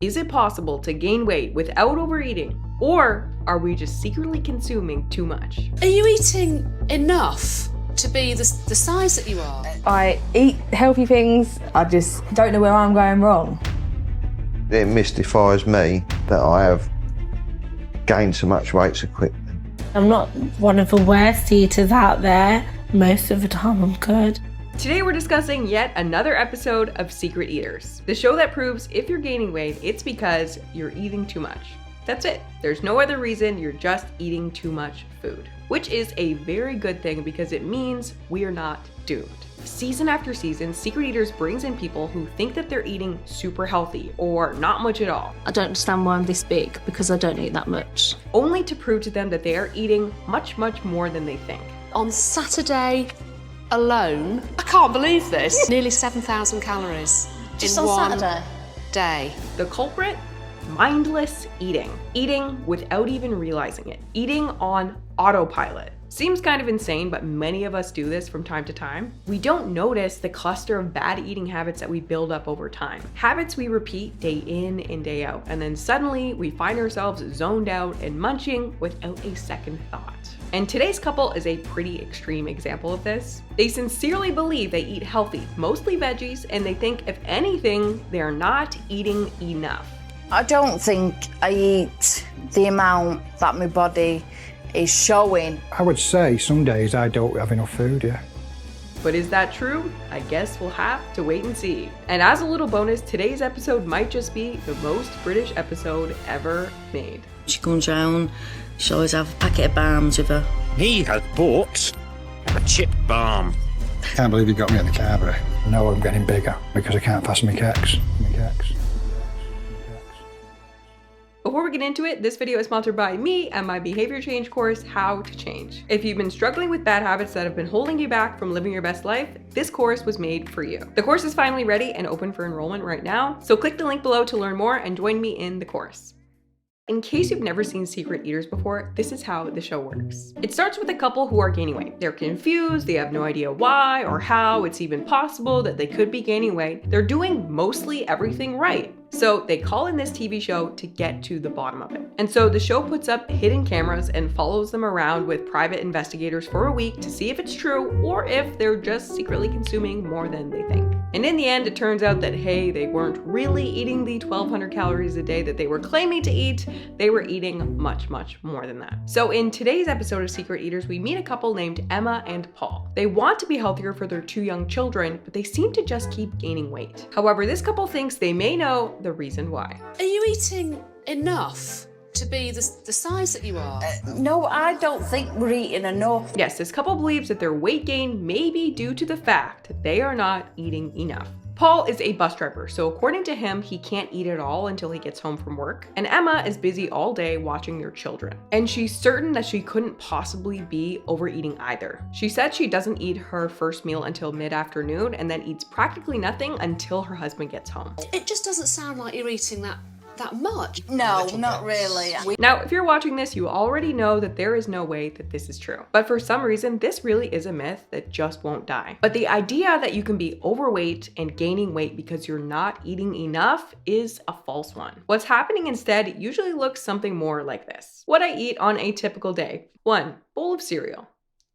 Is it possible to gain weight without overeating? Or are we just secretly consuming too much? Are you eating enough to be the size that you are? I eat healthy things, I just don't know where I'm going wrong. It mystifies me that I have gained so much weight so quickly. I'm not one of the worst eaters out there. Most of the time I'm good. Today we're discussing yet another episode of Secret Eaters, the show that proves if you're gaining weight, it's because you're eating too much. That's it. There's no other reason, you're just eating too much food. Which is a very good thing because it means we are not doomed. Season after season, Secret Eaters brings in people who think that they're eating super healthy or not much at all. I don't understand why I'm this big because I don't eat that much. Only to prove to them that they are eating much, much more than they think. On Saturday alone, I can't believe this, nearly 7,000 calories just in on one Saturday day. The culprit? Mindless eating. Eating without even realizing it. Eating on autopilot. Seems kind of insane, but many of us do this from time to time. We don't notice the cluster of bad eating habits that we build up over time. Habits we repeat day in and day out, and then suddenly we find ourselves zoned out and munching without a second thought. And today's couple is a pretty extreme example of this. They sincerely believe they eat healthy, mostly veggies, and they think if anything, they're not eating enough. I don't think I eat the amount that my body is showing. I would say some days I don't have enough food, yeah. But is that true? I guess we'll have to wait and see. And as a little bonus, today's episode might just be the most British episode ever made. She comes round, she always have a packet of Barms with her. He has bought a chip Barm. Can't believe you got me at the Carvery. I know I'm getting bigger because I can't pass my cakes. Before we get into it, this video is sponsored by me and my behavior change course, How to Change. If you've been struggling with bad habits that have been holding you back from living your best life, this course was made for you. The course is finally ready and open for enrollment right now, so click the link below to learn more and join me in the course. In case you've never seen Secret Eaters before, this is how the show works. It starts with a couple who are gaining weight. They're confused, they have no idea why or how it's even possible that they could be gaining weight. They're doing mostly everything right. So they call in this TV show to get to the bottom of it. And so the show puts up hidden cameras and follows them around with private investigators for a week to see if it's true or if they're just secretly consuming more than they think. And in the end, it turns out that, hey, they weren't really eating the 1,200 calories a day that they were claiming to eat. They were eating much, much more than that. So in today's episode of Secret Eaters, we meet a couple named Emma and Paul. They want to be healthier for their two young children, but they seem to just keep gaining weight. However, this couple thinks they may know the reason why. Are you eating enough to be the size that you are? No, I don't think we're eating enough. Yes, this couple believes that their weight gain may be due to the fact that they are not eating enough. Paul is a bus driver, so according to him, he can't eat at all until he gets home from work. And Emma is busy all day watching their children. And she's certain that she couldn't possibly be overeating either. She said she doesn't eat her first meal until mid-afternoon and then eats practically nothing until her husband gets home. It just doesn't sound like you're eating that much. No, not really. Now, if you're watching this, you already know that there is no way that this is true. But for some reason, this really is a myth that just won't die. But the idea that you can be overweight and gaining weight because you're not eating enough is a false one. What's happening instead usually looks something more like this. What I eat on a typical day: 1 bowl of cereal,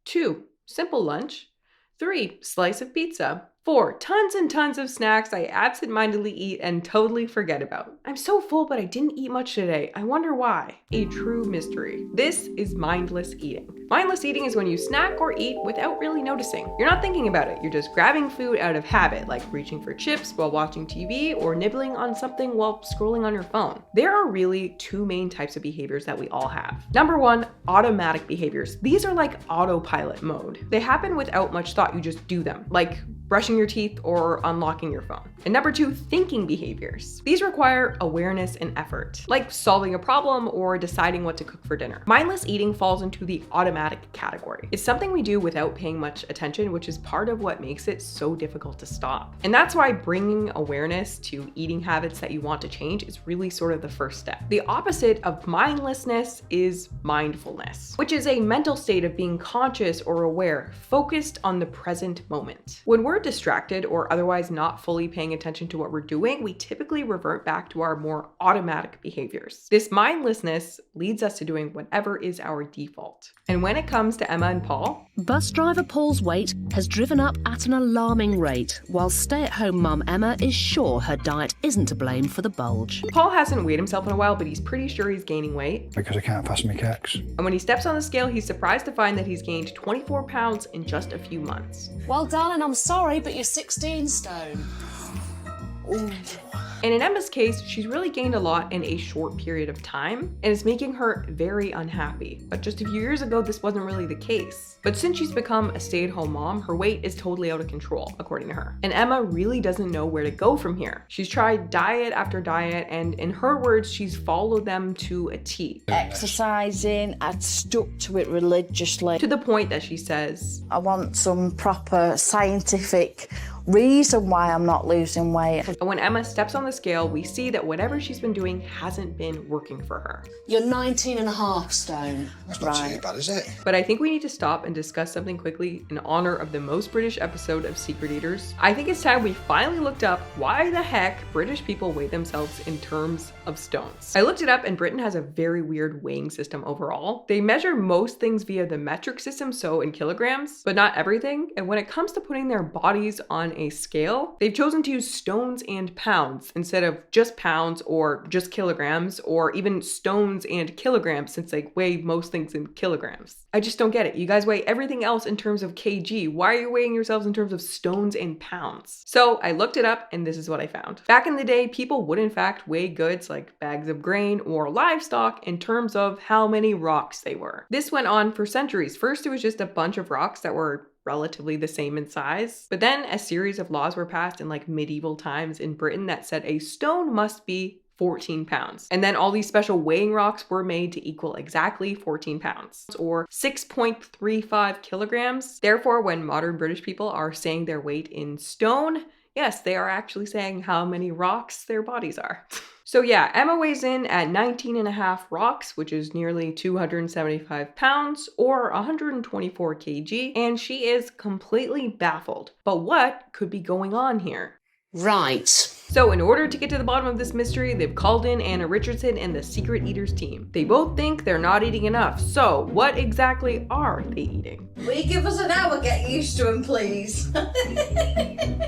2 simple lunch, 3 slice of pizza, 4 tons and tons of snacks I absentmindedly eat and totally forget about. I'm so full, but I didn't eat much today. I wonder why. A true mystery. This is mindless eating. Mindless eating is when you snack or eat without really noticing. You're not thinking about it. You're just grabbing food out of habit, like reaching for chips while watching TV or nibbling on something while scrolling on your phone. There are really 2 main types of behaviors that we all have. Number 1, automatic behaviors. These are like autopilot mode. They happen without much thought. You just do them, like brushing your teeth or unlocking your phone. And number 2, thinking behaviors. These require awareness and effort, like solving a problem or deciding what to cook for dinner. Mindless eating falls into the automatic category. It's something we do without paying much attention, which is part of what makes it so difficult to stop. And that's why bringing awareness to eating habits that you want to change is really sort of the first step. The opposite of mindlessness is mindfulness, which is a mental state of being conscious or aware, focused on the present moment. When we're distracted or otherwise not fully paying attention to what we're doing, we typically revert back to our more automatic behaviors. This mindlessness leads us to doing whatever is our default. And when it comes to Emma and Paul, bus driver Paul's weight has driven up at an alarming rate, while stay-at-home mum Emma is sure her diet isn't to blame for the bulge. Paul hasn't weighed himself in a while, but he's pretty sure he's gaining weight. Because I can't pass my cakes. And when he steps on the scale, he's surprised to find that he's gained 24 pounds in just a few months. Well, darling, I'm sorry, but you're 16 stone. Ooh. And in Emma's case, she's really gained a lot in a short period of time, and it's making her very unhappy. But just a few years ago, this wasn't really the case. But since she's become a stay-at-home mom, her weight is totally out of control, according to her. And Emma really doesn't know where to go from here. She's tried diet after diet, and in her words, she's followed them to a T. Exercising, I'd stuck to it religiously. To the point that she says, I want some proper scientific reason why I'm not losing weight. And when Emma steps on the scale, we see that whatever she's been doing hasn't been working for her. You're 19.5 stone. That's not too bad, is it? But I think we need to stop and discuss something quickly in honor of the most British episode of Secret Eaters. I think it's time we finally looked up why the heck British people weigh themselves in terms of stones. I looked it up, and Britain has a very weird weighing system overall. They measure most things via the metric system, so in kilograms, but not everything. And when it comes to putting their bodies on a scale, they've chosen to use stones and pounds instead of just pounds or just kilograms, or even stones and kilograms, since they weigh most things in kilograms. I just don't get it. You guys weigh everything else in terms of kg. Why are you weighing yourselves in terms of stones and pounds? So I looked it up, and this is what I found. Back in the day, people would in fact weigh goods like bags of grain or livestock in terms of how many rocks they were. This went on for centuries. First, it was just a bunch of rocks that were relatively the same in size. But then a series of laws were passed in like medieval times in Britain that said a stone must be 14 pounds. And then all these special weighing rocks were made to equal exactly 14 pounds, or 6.35 kilograms. Therefore, when modern British people are saying their weight in stone, yes, they are actually saying how many rocks their bodies are. So yeah, Emma weighs in at 19.5 rocks, which is nearly 275 pounds or 124 kg, and she is completely baffled. But what could be going on here? Right. So in order to get to the bottom of this mystery, they've called in Anna Richardson and the Secret Eaters team. They both think they're not eating enough. So what exactly are they eating? Will you give us an hour, get used to him, please?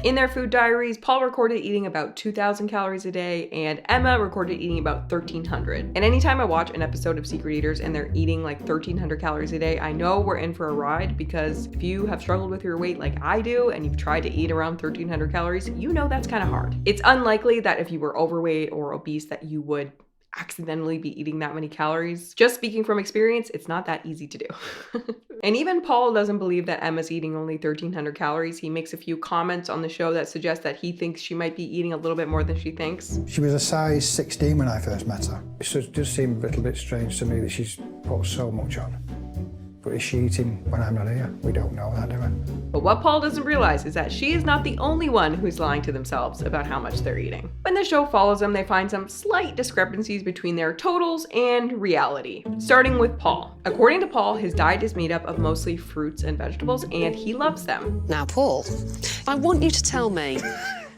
In their food diaries, Paul recorded eating about 2,000 calories a day, and Emma recorded eating about 1,300. And anytime I watch an episode of Secret Eaters and they're eating like 1,300 calories a day, I know we're in for a ride, because if you have struggled with your weight like I do, and you've tried to eat around 1,300 calories, you know that's kind of hard. It's unlikely that if you were overweight or obese that you would accidentally be eating that many calories. Just speaking from experience, it's not that easy to do. And even Paul doesn't believe that Emma's eating only 1,300 calories. He makes a few comments on the show that suggest that he thinks she might be eating a little bit more than she thinks. She was a size 16 when I first met her. It just seemed a little bit strange to me that she's put so much on. But is she eating when I'm not here? We don't know that, do we? But what Paul doesn't realize is that she is not the only one who's lying to themselves about how much they're eating. When the show follows them, they find some slight discrepancies between their totals and reality. Starting with Paul. According to Paul, his diet is made up of mostly fruits and vegetables, and he loves them. Now, Paul, I want you to tell me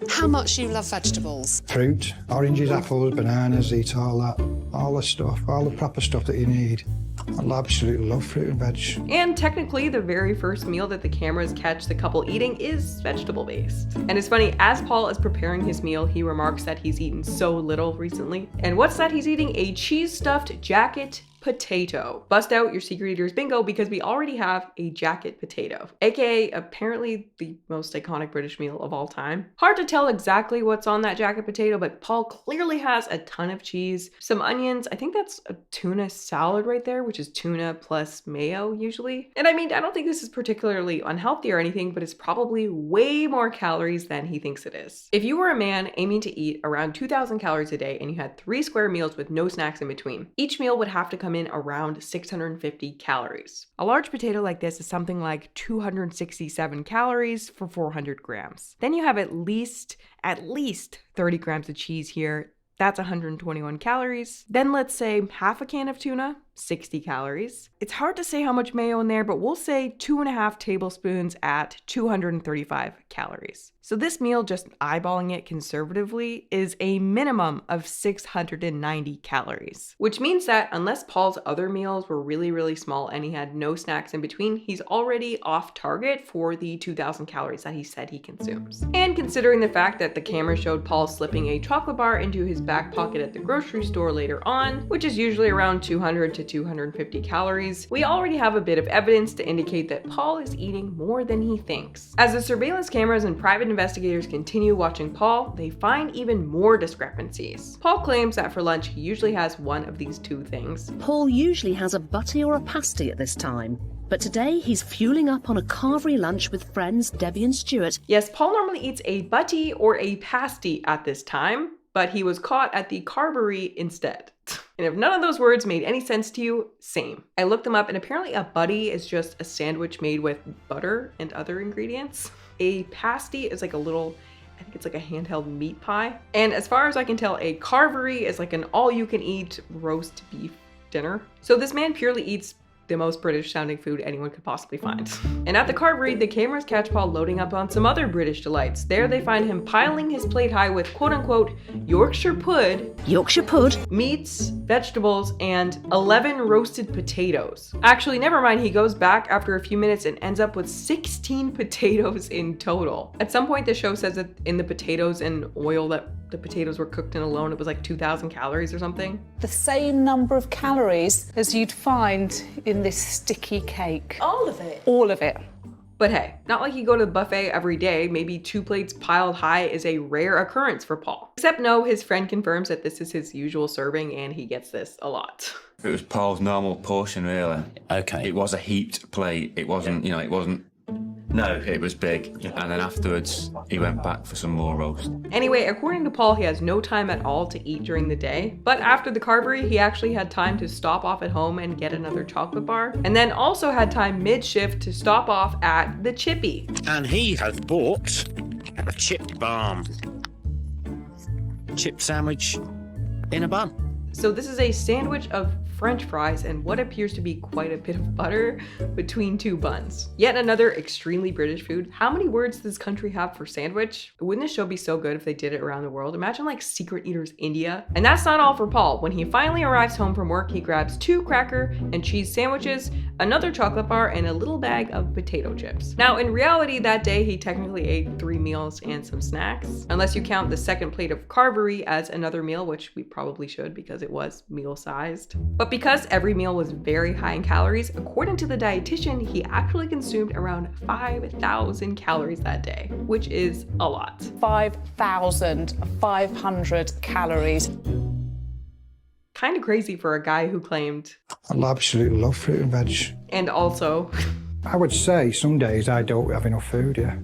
how much you love vegetables. Fruit, oranges, apples, bananas, eat all that. All the stuff, all the proper stuff that you need. I absolutely love fruit and veg. And technically, the very first meal that the cameras catch the couple eating is vegetable-based. And it's funny, as Paul is preparing his meal, he remarks that he's eaten so little recently. And what's that he's eating? A cheese-stuffed jacket potato. Bust out your Secret Eaters bingo, because we already have a jacket potato, aka apparently the most iconic British meal of all time. Hard to tell exactly what's on that jacket potato, but Paul clearly has a ton of cheese, some onions. I think that's a tuna salad right there, which is tuna plus mayo usually. And I mean, I don't think this is particularly unhealthy or anything, but it's probably way more calories than he thinks it is. If you were a man aiming to eat around 2,000 calories a day and you had 3 square meals with no snacks in between, each meal would have to come in around 650 calories. A large potato like this is something like 267 calories for 400 grams. Then you have at least 30 grams of cheese here. That's 121 calories. Then let's say half a can of tuna. 60 calories. It's hard to say how much mayo in there, but we'll say 2.5 tablespoons at 235 calories. So this meal, just eyeballing it conservatively, is a minimum of 690 calories, which means that unless Paul's other meals were really, really small and he had no snacks in between, he's already off target for the 2,000 calories that he said he consumes. And considering the fact that the camera showed Paul slipping a chocolate bar into his back pocket at the grocery store later on, which is usually around 200 to 250 calories, we already have a bit of evidence to indicate that Paul is eating more than he thinks. As the surveillance cameras and private investigators continue watching Paul, they find even more discrepancies. Paul claims that for lunch he usually has one of these two things. Paul usually has a Butty or a Pasty at this time, but today he's fueling up on a Carvery lunch with friends Debbie and Stuart. Yes, Paul normally eats a Butty or a Pasty at this time, but he was caught at the Carvery instead. And if none of those words made any sense to you, same. I looked them up and apparently a Butty is just a sandwich made with butter and other ingredients. A Pasty is like a little, I think it's like a handheld meat pie. And as far as I can tell, a Carvery is like an all-you-can-eat roast beef dinner. So this man purely eats the most British sounding food anyone could possibly find. And at the Carvery, the cameras catch Paul loading up on some other British delights. There they find him piling his plate high with quote unquote Yorkshire Pud, meats, vegetables, and 11 roasted potatoes. Actually, never mind, he goes back after a few minutes and ends up with 16 potatoes in total. At some point the show says that in the potatoes and oil that the potatoes were cooked in alone, it was like 2,000 calories or something. The same number of calories as you'd find in this sticky cake. All of it? All of it. But hey, not like you go to the buffet every day. Maybe 2 plates piled high is a rare occurrence for Paul. Except no, his friend confirms that this is his usual serving and he gets this a lot. It was Paul's normal portion, really. Okay. It was a heaped plate. It wasn't, you know, it wasn't... No, it was big. And then afterwards, he went back for some more roast. Anyway, according to Paul, he has no time at all to eat during the day. But after the Carvery, he actually had time to stop off at home and get another chocolate bar. And then also had time mid-shift to stop off at the Chippy. And he has bought a chip Barm. Chip sandwich in a bun. So this is a sandwich of French fries and what appears to be quite a bit of butter between 2 buns. Yet another extremely British food. How many words does this country have for sandwich? Wouldn't this show be so good if they did it around the world? Imagine like Secret Eaters India. And that's not all for Paul. When he finally arrives home from work, he grabs 2 cracker and cheese sandwiches, another chocolate bar, and a little bag of potato chips. Now in reality that day he technically ate 3 meals and some snacks, unless you count the second plate of Carvery as another meal, which we probably should because it was meal sized. But because every meal was very high in calories, according to the dietitian, he actually consumed around 5,000 calories that day, which is a lot. 5,500 calories. Kind of crazy for a guy who claimed... I absolutely love fruit and veg. And also... I would say some days I don't have enough food, yeah.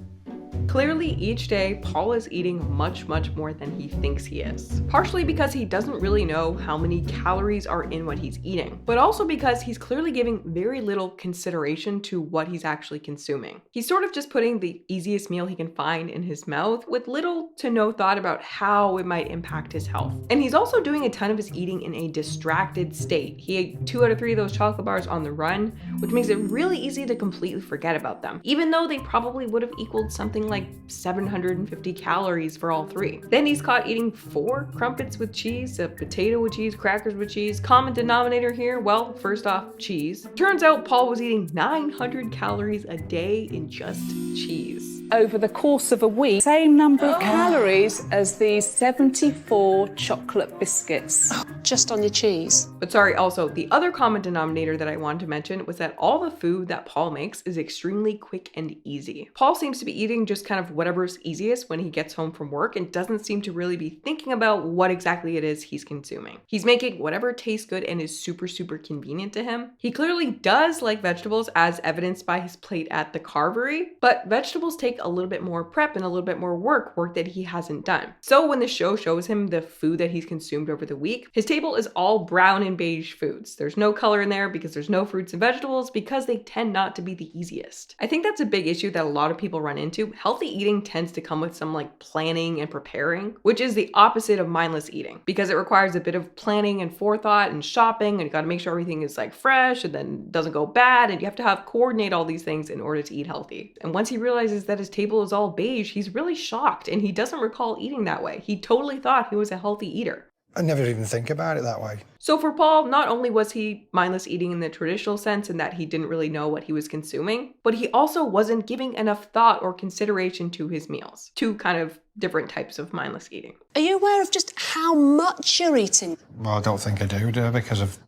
Clearly, each day, Paul is eating much, much more than he thinks he is. Partially because he doesn't really know how many calories are in what he's eating, but also because he's clearly giving very little consideration to what he's actually consuming. He's sort of just putting the easiest meal he can find in his mouth with little to no thought about how it might impact his health. And he's also doing a ton of his eating in a distracted state. He ate 2 out of 3 of those chocolate bars on the run, which makes it really easy to completely forget about them, even though they probably would have equaled something like 750 calories for all 3. Then he's caught eating 4 crumpets with cheese, a potato with cheese, crackers with cheese. Common denominator here, well, first off, cheese. Turns out Paul was eating 900 calories a day in just cheese. Over the course of a week, same number of calories as these 74 chocolate biscuits. Just on your cheese. But sorry, also, the other common denominator that I wanted to mention was that all the food that Paul makes is extremely quick and easy. Paul seems to be eating just kind of whatever's easiest when he gets home from work and doesn't seem to really be thinking about what exactly it is he's consuming. He's making whatever tastes good and is super, super convenient to him. He clearly does like vegetables, as evidenced by his plate at the Carvery, but vegetables take a little bit more prep and a little bit more work that he hasn't done. So when the show shows him the food that he's consumed over the week, his table is all brown and beige foods. There's no color in there because there's no fruits and vegetables because they tend not to be the easiest. I think that's a big issue that a lot of people run into. Healthy eating tends to come with some like planning and preparing, which is the opposite of mindless eating because it requires a bit of planning and forethought and shopping, and you got to make sure everything is like fresh and then doesn't go bad, and you have to coordinate all these things in order to eat healthy. And once he realizes that his table is all beige, he's really shocked, and he doesn't recall eating that way. He totally thought he was a healthy eater. I never even think about it that way. So for Paul, not only was he mindless eating in the traditional sense in that he didn't really know what he was consuming, but he also wasn't giving enough thought or consideration to his meals. Two kind of different types of mindless eating. Are you aware of just how much you're eating? Well, I don't think I do because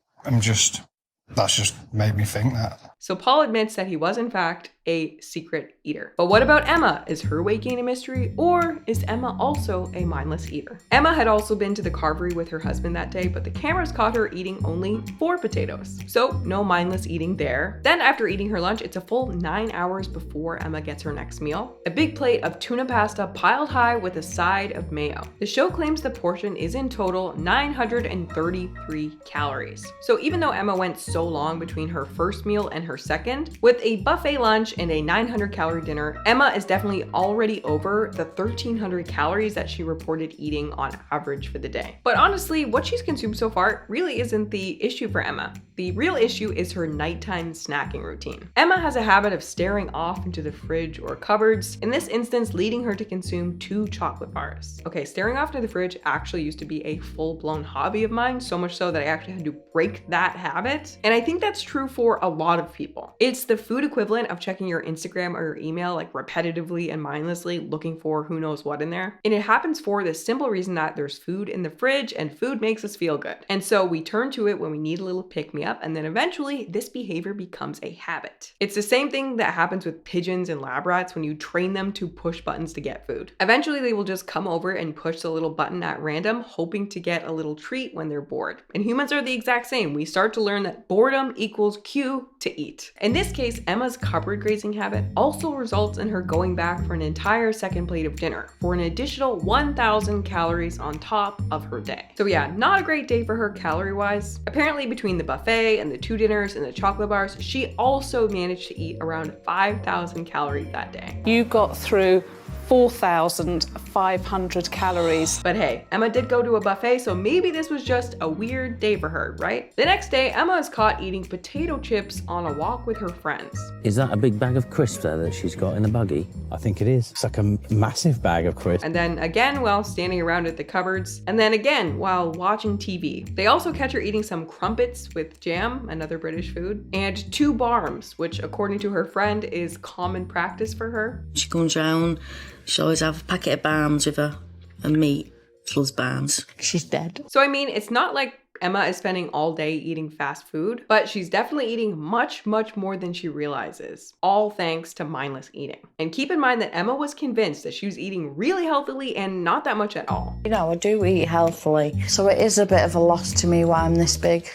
that's just made me think that. So Paul admits that he was in fact a secret eater. But what about Emma? Is her weight gain a mystery, or is Emma also a mindless eater? Emma had also been to the Carvery with her husband that day, but the cameras caught her eating only 4 potatoes. So no mindless eating there. Then after eating her lunch, it's a full 9 hours before Emma gets her next meal. A big plate of tuna pasta piled high with a side of mayo. The show claims the portion is in total 933 calories. So even though Emma went so long between her first meal and her second, with a buffet lunch and a 900-calorie dinner, Emma is definitely already over the 1,300 calories that she reported eating on average for the day. But honestly, what she's consumed so far really isn't the issue for Emma. The real issue is her nighttime snacking routine. Emma has a habit of staring off into the fridge or cupboards, in this instance leading her to consume 2 chocolate bars. Okay, staring off to the fridge actually used to be a full-blown hobby of mine, so much so that I actually had to break that habit. And I think that's true for a lot of people. It's the food equivalent of checking your Instagram or your email like repetitively and mindlessly looking for who knows what in there. And it happens for the simple reason that there's food in the fridge and food makes us feel good. And so we turn to it when we need a little pick-me-up, and then eventually this behavior becomes a habit. It's the same thing that happens with pigeons and lab rats when you train them to push buttons to get food. Eventually they will just come over and push the little button at random, hoping to get a little treat when they're bored. And humans are the exact same. We start to learn that boredom equals cue to eat. In this case, Emma's cupboard grazing habit also results in her going back for an entire second plate of dinner for an additional 1,000 calories on top of her day. So yeah, not a great day for her calorie-wise. Apparently between the buffet and the 2 dinners and the chocolate bars, she also managed to eat around 5,000 calories that day. You got through 4,500 calories. But hey, Emma did go to a buffet, so maybe this was just a weird day for her, right? The next day, Emma is caught eating potato chips on a walk with her friends. Is that a big bag of crisps there that she's got in the buggy? I think it is. It's like a massive bag of crisps. And then again while standing around at the cupboards, and then again while watching TV. They also catch her eating some crumpets with jam, another British food, and 2 Barms, which according to her friend is common practice for her. She comes round, she always have a packet of Barms with her, and meat. She loves Barms. She's dead. So I mean, it's not like Emma is spending all day eating fast food, but she's definitely eating much, much more than she realizes, all thanks to mindless eating. And keep in mind that Emma was convinced that she was eating really healthily and not that much at all. You know, I do eat healthily, so it is a bit of a loss to me why I'm this big.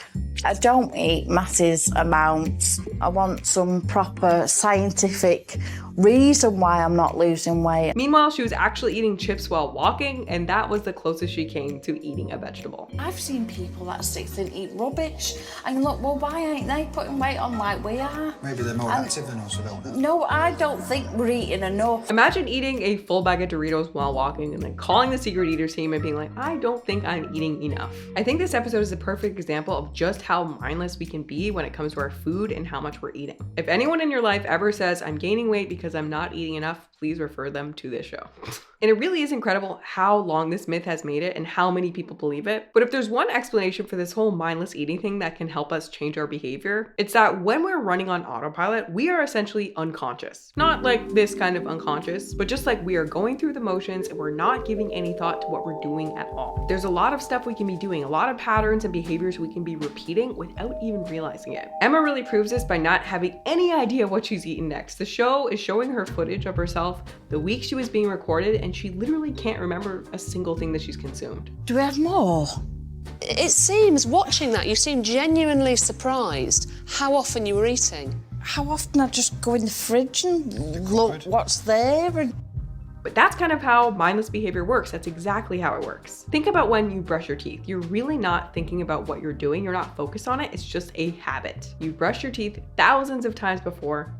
I don't eat massive amounts. I want some proper scientific reason why I'm not losing weight. Meanwhile, she was actually eating chips while walking, and that was the closest she came to eating a vegetable. I've seen people that are 60 and eat rubbish, and look, well, why ain't they putting weight on like we are? Maybe they're more active than us, I don't know. No, I don't think we're eating enough. Imagine eating a full bag of Doritos while walking and then calling the secret eater team and being like, I don't think I'm eating enough. I think this episode is a perfect example of just how mindless we can be when it comes to our food and how much we're eating. If anyone in your life ever says, I'm gaining weight because I'm not eating enough, please refer them to this show. And it really is incredible how long this myth has made it and how many people believe it. But if there's one explanation for this whole mindless eating thing that can help us change our behavior, it's that when we're running on autopilot, we are essentially unconscious. Not like this kind of unconscious, but just like we are going through the motions and we're not giving any thought to what we're doing at all. There's a lot of stuff we can be doing, a lot of patterns and behaviors we can be repeating without even realizing it. Emma really proves this by not having any idea what she's eaten next. The show is showing her footage of herself the week she was being recorded, and she literally can't remember a single thing that she's consumed. Do we have more? It seems, watching that, you seem genuinely surprised how often you were eating. how often I just go in the fridge and look what's there. And But that's kind of how mindless behavior works. That's exactly how it works. Think about when you brush your teeth. You're really not thinking about what you're doing. You're not focused on it. It's just a habit. You brush your teeth thousands of times before,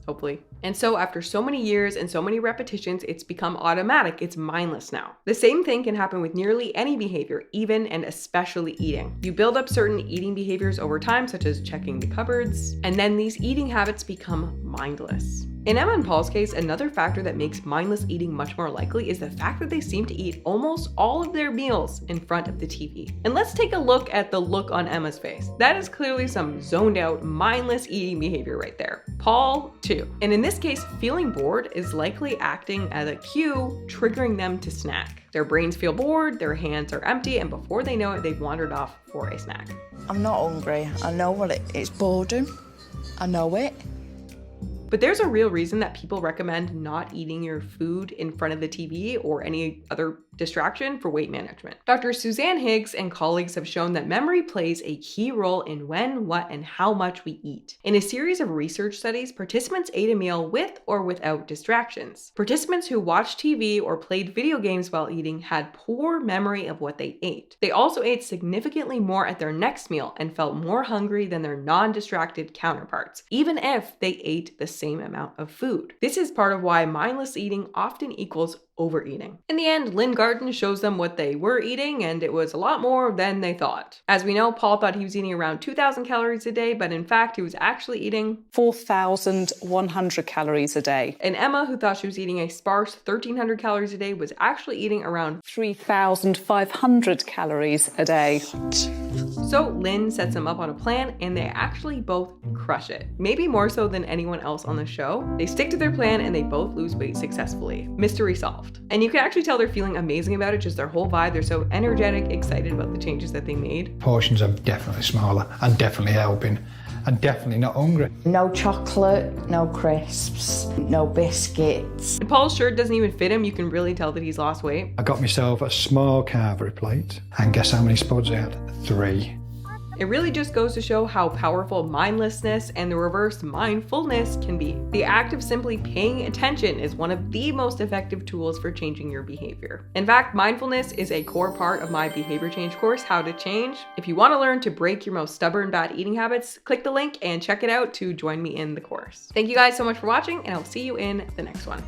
hopefully. And so after so many years and so many repetitions, it's become automatic. It's mindless now. The same thing can happen with nearly any behavior, even and especially eating. You build up certain eating behaviors over time, such as checking the cupboards, and then these eating habits become mindless. In Emma and Paul's case, another factor that makes mindless eating much more likely is the fact that they seem to eat almost all of their meals in front of the TV. And let's take a look at the look on Emma's face. That is clearly some zoned out, mindless eating behavior right there. Paul, too. And in this case, feeling bored is likely acting as a cue, triggering them to snack. Their brains feel bored, their hands are empty, and before they know it, they've wandered off for a snack. I'm not hungry. I know what it's boredom. I know it. But there's a real reason that people recommend not eating your food in front of the TV or any other distraction for weight management. Dr. Suzanne Higgs and colleagues have shown that memory plays a key role in when, what, and how much we eat. In a series of research studies, participants ate a meal with or without distractions. Participants who watched TV or played video games while eating had poor memory of what they ate. They also ate significantly more at their next meal and felt more hungry than their non-distracted counterparts, even if they ate the same amount of food. This is part of why mindless eating often equals overeating. In the end, Lynn Garden shows them what they were eating, and it was a lot more than they thought. As we know, Paul thought he was eating around 2,000 calories a day, but in fact, he was actually eating 4,100 calories a day. And Emma, who thought she was eating a sparse 1,300 calories a day, was actually eating around 3,500 calories a day. So Lynn sets them up on a plan, and they actually both crush it. Maybe more so than anyone else on the show. They stick to their plan, and they both lose weight successfully. Mystery solved. And you can actually tell they're feeling amazing about it, just their whole vibe. They're so energetic, excited about the changes that they made. Portions are definitely smaller and definitely helping and definitely not hungry. No chocolate, no crisps, no biscuits. And Paul's shirt doesn't even fit him. You can really tell that he's lost weight. I got myself a small Carvery plate and guess how many spuds I had? 3. It really just goes to show how powerful mindlessness and the reverse mindfulness can be. The act of simply paying attention is one of the most effective tools for changing your behavior. In fact, mindfulness is a core part of my behavior change course, How to Change. If you want to learn to break your most stubborn bad eating habits, click the link and check it out to join me in the course. Thank you guys so much for watching, and I'll see you in the next one.